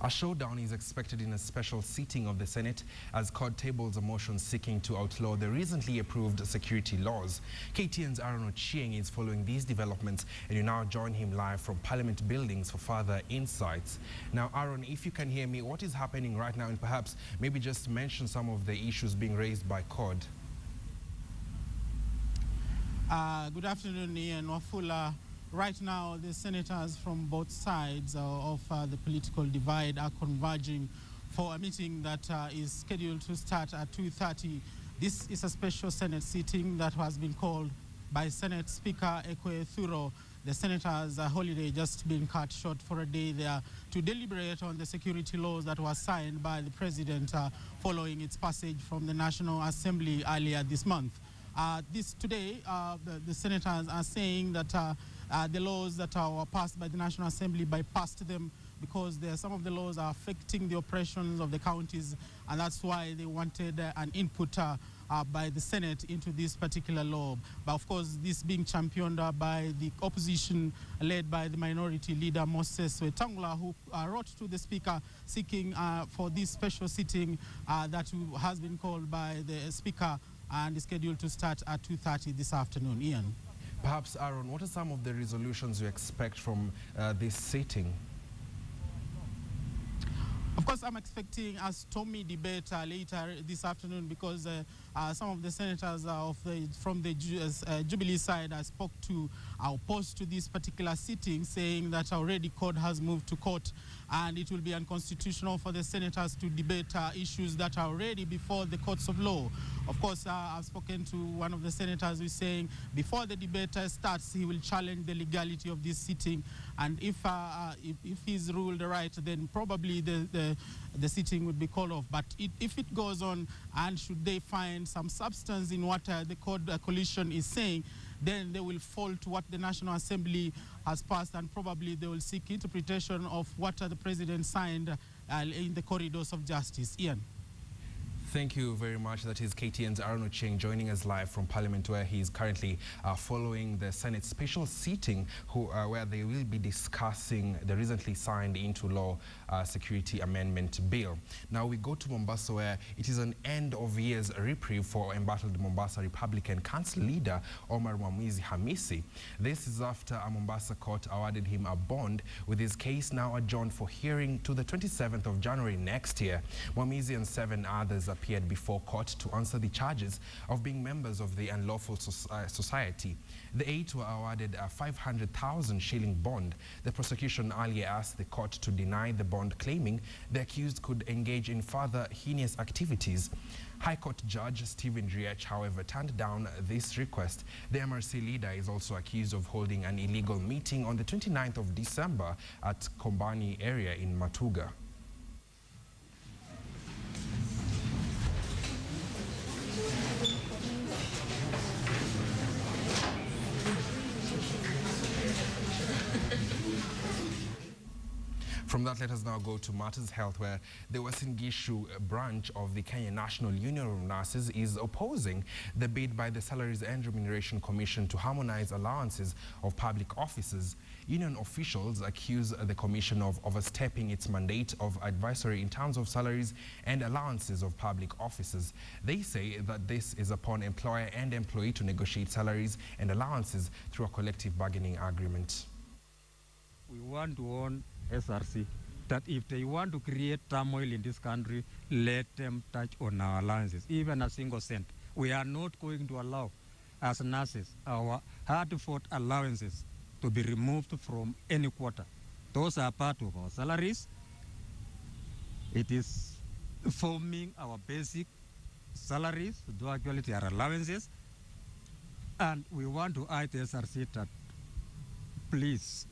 A showdown is expected in a special sitting of the Senate as CORD tables a motion seeking to outlaw the recently approved security laws. KTN's Aaron Ochieng is following these developments, and you now join him live from Parliament buildings for further insights. Now, Aaron, if you can hear me, what is happening right now, and perhaps maybe just mention some of the issues being raised by CORD? Good afternoon, Ian Wafula. Right now, the senators from both sides of the political divide are converging for a meeting that is scheduled to start at 2:30. This is a special Senate sitting that has been called by Senate Speaker Ekwe Thuro. The senators' holiday just been cut short for a day there to deliberate on the security laws that were signed by the president following its passage from the National Assembly earlier this month. Today, the senators are saying that the laws that were passed by the National Assembly bypassed them because some of the laws are affecting the operations of the counties, and that's why they wanted an input by the Senate into this particular law. But of course, this being championed by the opposition led by the minority leader Moses Wetangula, who wrote to the Speaker seeking for this special sitting that has been called by the Speaker and is scheduled to start at 2:30 this afternoon. Ian. Perhaps, Aaron, what are some of the resolutions you expect from this sitting? Of course, I'm expecting a stormy debate later this afternoon because some of the senators from the Jubilee side I spoke to are opposed to this particular sitting, saying that already CORD has moved to court and it will be unconstitutional for the senators to debate issues that are already before the courts of law. Of course, I've spoken to one of the senators who is saying before the debate starts, he will challenge the legality of this sitting, and if he's ruled right, then probably the sitting would be called off. But if it goes on, and should they find some substance in what the CORD coalition is saying, then they will fall to what the National Assembly has passed, and probably they will seek interpretation of what the president signed in the corridors of justice. Ian. Thank you very much. That is KTN's Aaron Ochieng joining us live from Parliament, where he is currently following the Senate special sitting where they will be discussing the recently signed into law security amendment bill. Now we go to Mombasa, where it is an end of year's reprieve for embattled Mombasa Republican Council leader Omar Hamisi. This is after a Mombasa court awarded him a bond, with his case now adjourned for hearing to the 27th of January next year. Mwamnwazi and 7 others appeared before court to answer the charges of being members of the unlawful society. The 8 were awarded a 500,000 shilling bond. The prosecution earlier asked the court to deny the bond, claiming the accused could engage in further heinous activities. High Court Judge Stephen Riech, however, turned down this request. The MRC leader is also accused of holding an illegal meeting on the 29th of December at Kombani area in Matuga. From that, let us now go to Matters Health, where the Uasin Gishu branch of the Kenya National Union of Nurses is opposing the bid by the Salaries and Remuneration Commission to harmonize allowances of public officers. Union officials accuse the commission of overstepping its mandate of advisory in terms of salaries and allowances of public officers. They say that this is upon employer and employee to negotiate salaries and allowances through a collective bargaining agreement. We want to warn SRC that if they want to create turmoil in this country, let them touch on our allowances, even a single cent. We are not going to allow, as nurses, our hard-fought allowances to be removed from any quarter. Those are part of our salaries. It is forming our basic salaries, though actually they are allowances. And we want to urge the SRC that please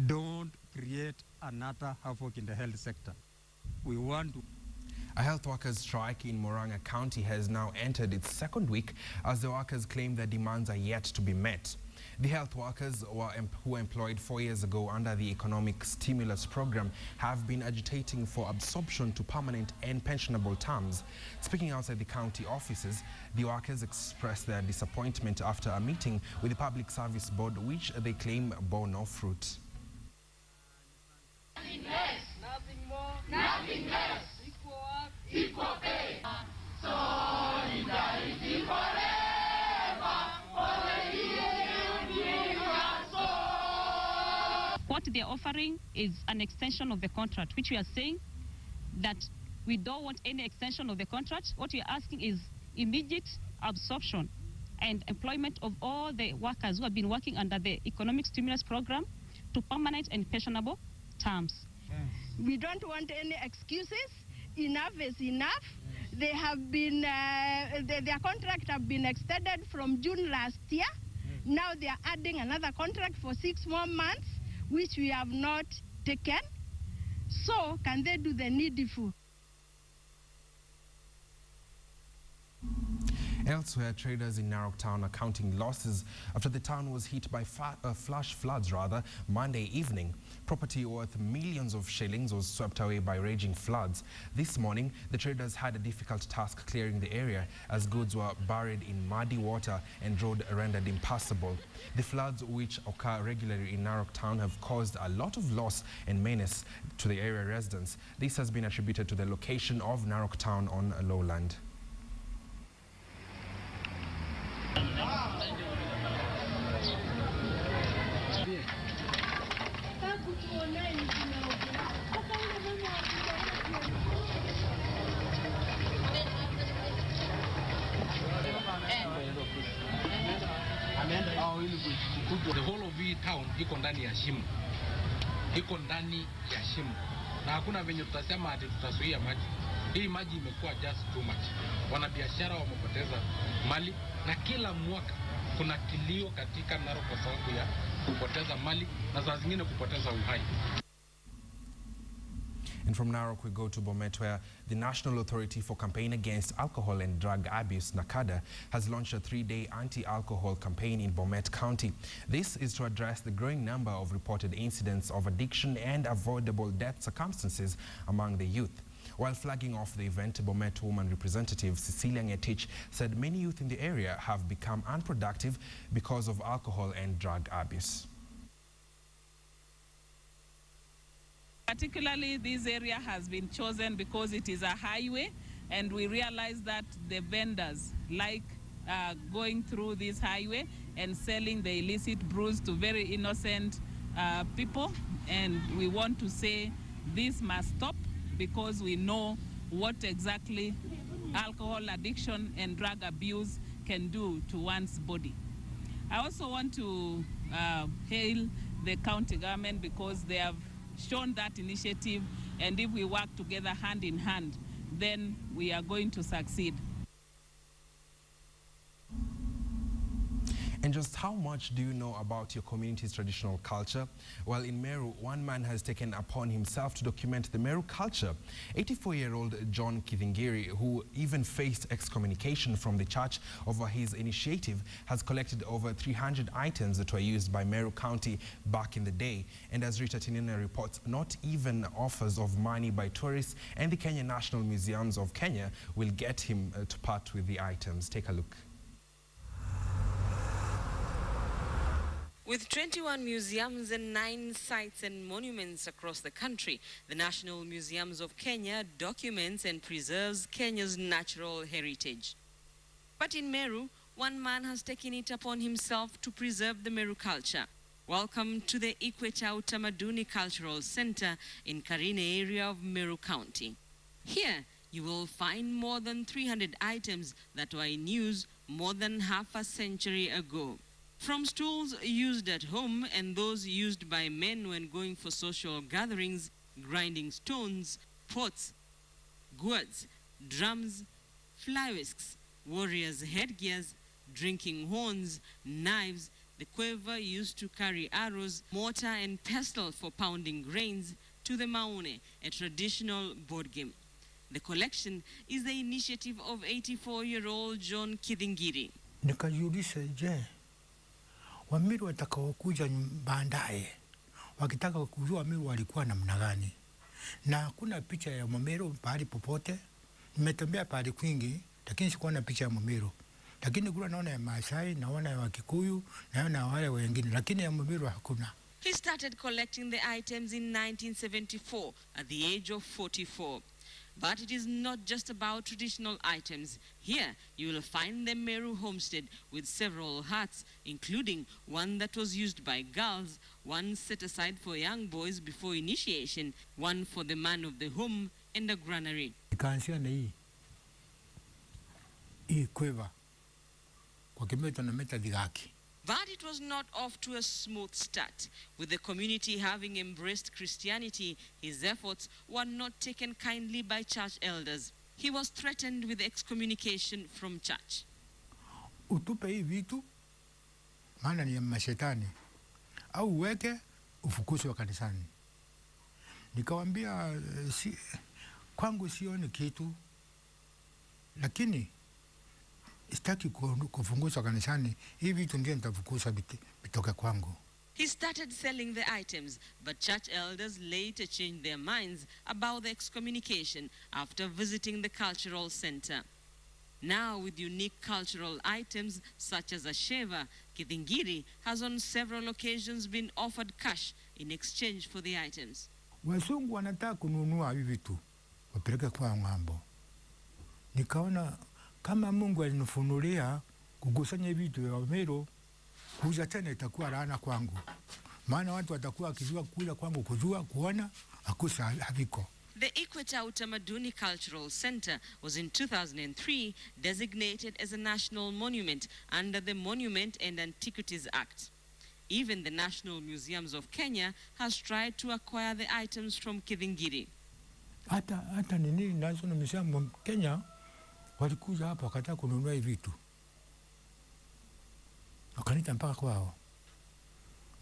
don't create another havoc in the health sector. We want to... A health workers' strike in Murang'a County has now entered its second week as the workers claim their demands are yet to be met. The health workers who were employed 4 years ago under the economic stimulus program have been agitating for absorption to permanent and pensionable terms. Speaking outside the county offices, the workers expressed their disappointment after a meeting with the Public Service Board, which they claim bore no fruit. Nothing they're offering is an extension of the contract, which we are saying that we don't want any extension of the contract. What we are asking is immediate absorption and employment of all the workers who have been working under the economic stimulus program to permanent and pensionable terms. We don't want any excuses. Enough is enough. They have been, their contract have been extended from June last year. Now they are adding another contract for 6 more months, which we have not taken. So can they do the needful? Elsewhere, traders in Narok town are counting losses after the town was hit by flash floods Monday evening. Property worth millions of shillings was swept away by raging floods. This morning, the traders had a difficult task clearing the area as goods were buried in muddy water and road rendered impassable. The floods, which occur regularly in Narok town, have caused a lot of loss and menace to the area residents. This has been attributed to the location of Narok town on a lowland. The whole of hii town iko ndani ya shimo. Iko ndani ya shimo. Na hakuna venye tutasema ati tutazuia maji. Hii maji imekuwa just too much. Wanabiashara wamepoteza mali na kila mwaka kuna kilio katika Narok kwa sababu ya kupoteza mali na saa zingine kupoteza uhai. And from Narok, we go to Bomet, where the National Authority for Campaign Against Alcohol and Drug Abuse, NACADA, has launched a 3-day anti-alcohol campaign in Bomet County. This is to address the growing number of reported incidents of addiction and avoidable death circumstances among the youth. While flagging off the event, Bomet woman representative Cecilia Ngetich said many youth in the area have become unproductive because of alcohol and drug abuse. Particularly, this area has been chosen because it is a highway, and we realize that the vendors like going through this highway and selling the illicit brews to very innocent people. And we want to say this must stop because we know what exactly alcohol addiction and drug abuse can do to one's body. I also want to hail the county government because they have shown that initiative, and if we work together hand in hand, then we are going to succeed. And just how much do you know about your community's traditional culture? Well, in Meru, one man has taken upon himself to document the Meru culture. 84-year-old John Kithingiri, who even faced excommunication from the church over his initiative, has collected over 300 items that were used by Meru County back in the day. And as Rita Tinina reports, not even offers of money by tourists and the Kenya National Museums of Kenya will get him to part with the items. Take a look. With 21 museums and 9 sites and monuments across the country, the National Museums of Kenya documents and preserves Kenya's natural heritage. But in Meru, one man has taken it upon himself to preserve the Meru culture. Welcome to the Equator Utamaduni Cultural Center in Karine area of Meru County. Here, you will find more than 300 items that were in use more than half a century ago. From stools used at home and those used by men when going for social gatherings, grinding stones, pots, gourds, drums, fly whisks, warriors' headgears, drinking horns, knives, the quiver used to carry arrows, mortar and pestle for pounding grains, to the maune, a traditional board game. The collection is the initiative of 84-year-old John Kithingiri. Wamiru watakaokuja baadaye wakitaka kujua Wamiru walikuwa namna gani, na hakuna picha ya Wamiru pahali popote. Nimetembea pahali kwingi, lakini sikuona picha ya Wamiru, lakini kule naona ya Maasai, naona ya Wakikuyu, naona wale wengine, lakini ya Wamiru hakuna. He started collecting the items in 1974 at the age of 44. But it is not just about traditional items. Here, you will find the Meru homestead with several huts, including one that was used by girls, one set aside for young boys before initiation, one for the man of the home, and a granary. But it was not off to a smooth start. With the community having embraced Christianity, his efforts were not taken kindly by church elders. He was threatened with excommunication from church. Utupe hii vitu, maana ni ya mashetani. Au uweke, ufukuzwe kanisani. Nikawambia, kwangu sioni kitu, lakini sitaki kufunguzwa kanisani, hivi vitu ndio nitafukuza bitoke kwangu. He started selling the items, but church elders later changed their minds about the excommunication after visiting the cultural center. Now, with unique cultural items such as a shaver, Kithingiri has on several occasions been offered cash in exchange for the items. Wasungu wanataka kununua hivi vitu, wapeleke kwa ng'ambo. Nikaona kama Mungu alinifunulia kukusanya vitu vya Meru, kuuza tena itakuwa laana kwangu. Maana watu watakuwa wakijua kuja kwangu kujua kuona akusa haviko. The Equator Utamaduni Cultural Center was in 2003 designated as a national monument under the Monument and Antiquities Act. Even the National Museums of Kenya has tried to acquire the items from Kithingiri. Hata nini nazo na Museum Kenya walikuja hapa wakataka kununua hivi vitu. Wakanita mpaka kwao.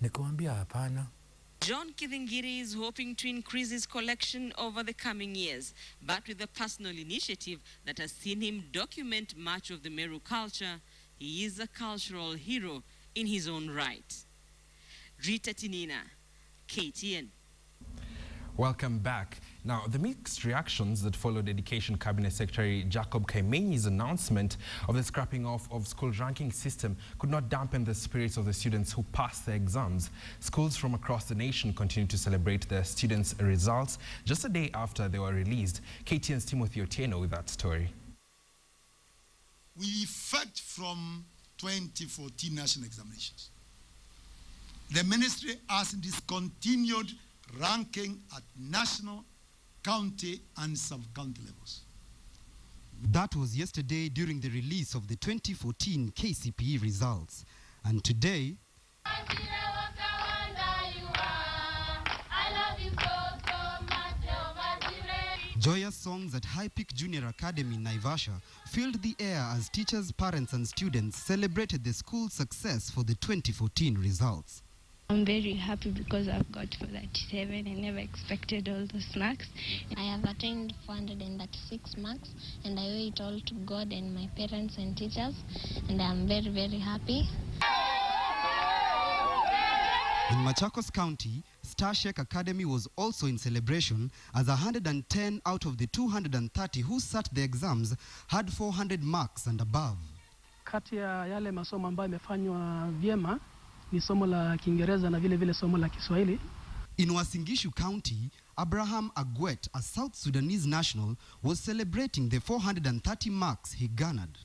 Nikamwambia hapana. John Kithingiri is hoping to increase his collection over the coming years, but with a personal initiative that has seen him document much of the Meru culture, he is a cultural hero in his own right. Rita Tinina, KTN. Welcome back. Now, the mixed reactions that followed Education Cabinet Secretary Jacob Kaimenyi's announcement of the scrapping off of school ranking system could not dampen the spirits of the students who passed their exams. Schools from across the nation continue to celebrate their students' results just a day after they were released. KTN's Timothy Otieno with that story. With effect from 2014 national examinations, the ministry has discontinued ranking at national, county and sub-county levels. That was yesterday during the release of the 2014 KCPE results. And today, joyous songs at High Peak Junior Academy in Naivasha filled the air as teachers, parents and students celebrated the school's success for the 2014 results. I'm very happy because I've got 437. I never expected all those marks. I have attained 436 marks and I owe it all to God and my parents and teachers, and I'm very, very happy. In Machakos County, Star Sheikh Academy was also in celebration as 110 out of the 230 who sat the exams had 400 marks and above. Kati ya yale masomo ambayo yamefanywa vyema ni somo la Kiingereza na vile vile somo la Kiswahili. In Uasin Gishu County, Abraham Agwet, a South Sudanese national, was celebrating the 430 marks he garnered.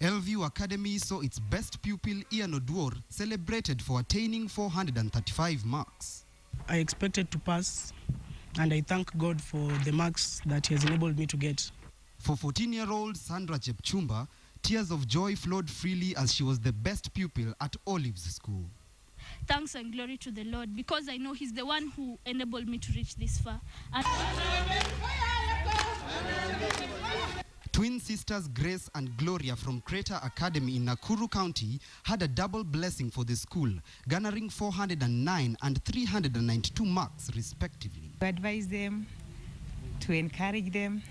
Elview Academy saw its best pupil Ian Oduor celebrated for attaining 435 marks. I expected to pass and I thank God for the marks that he has enabled me to get. For 14-year-old Sandra Chepchumba, tears of joy flowed freely as she was the best pupil at Olives School. Thanks and glory to the Lord, because I know he's the one who enabled me to reach this far. Twin sisters Grace and Gloria from Crater Academy in Nakuru County had a double blessing for the school, garnering 409 and 392 marks respectively. To advise them, to encourage them,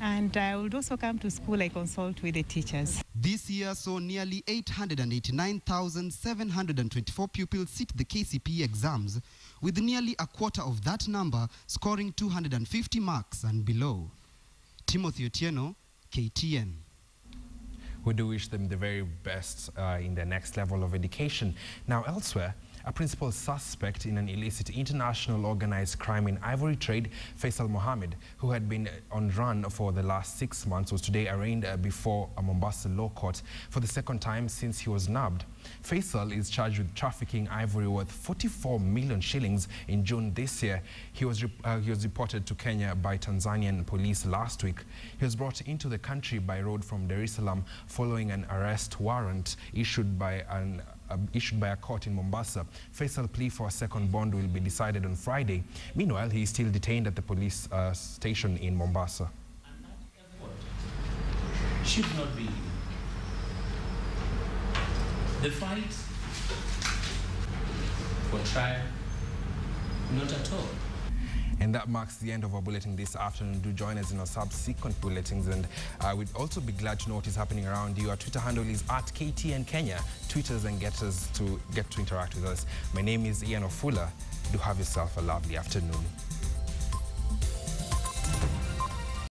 and I would also come to school, I consult with the teachers. This year saw nearly 889,724 pupils sit the KCPE exams, with nearly a quarter of that number scoring 250 marks and below. Timothy Otieno, KTN. We do wish them the very best in the next level of education. Now, elsewhere, A principal suspect in an illicit international organized crime in ivory trade, Faisal Mohammed, who had been on run for the last 6 months, was today arraigned before a Mombasa law court for the second time since he was nabbed. Faisal is charged with trafficking ivory worth 44 million shillings in June this year. He was deported to Kenya by Tanzanian police last week. He was brought into the country by road from Dar es Salaam following an arrest warrant issued by a court in Mombasa. Faisal's plea for a second bond will be decided on Friday. Meanwhile, he is still detained at the police station in Mombasa. Should not be. The fight for trial, not at all. And that marks the end of our bulletin this afternoon. Do join us in our subsequent bulletins, and we'd also be glad to know what is happening around you. Our Twitter handle is @KTN Kenya. Tweet us and get to interact with us. My name is Ian Ofula. Do have yourself a lovely afternoon.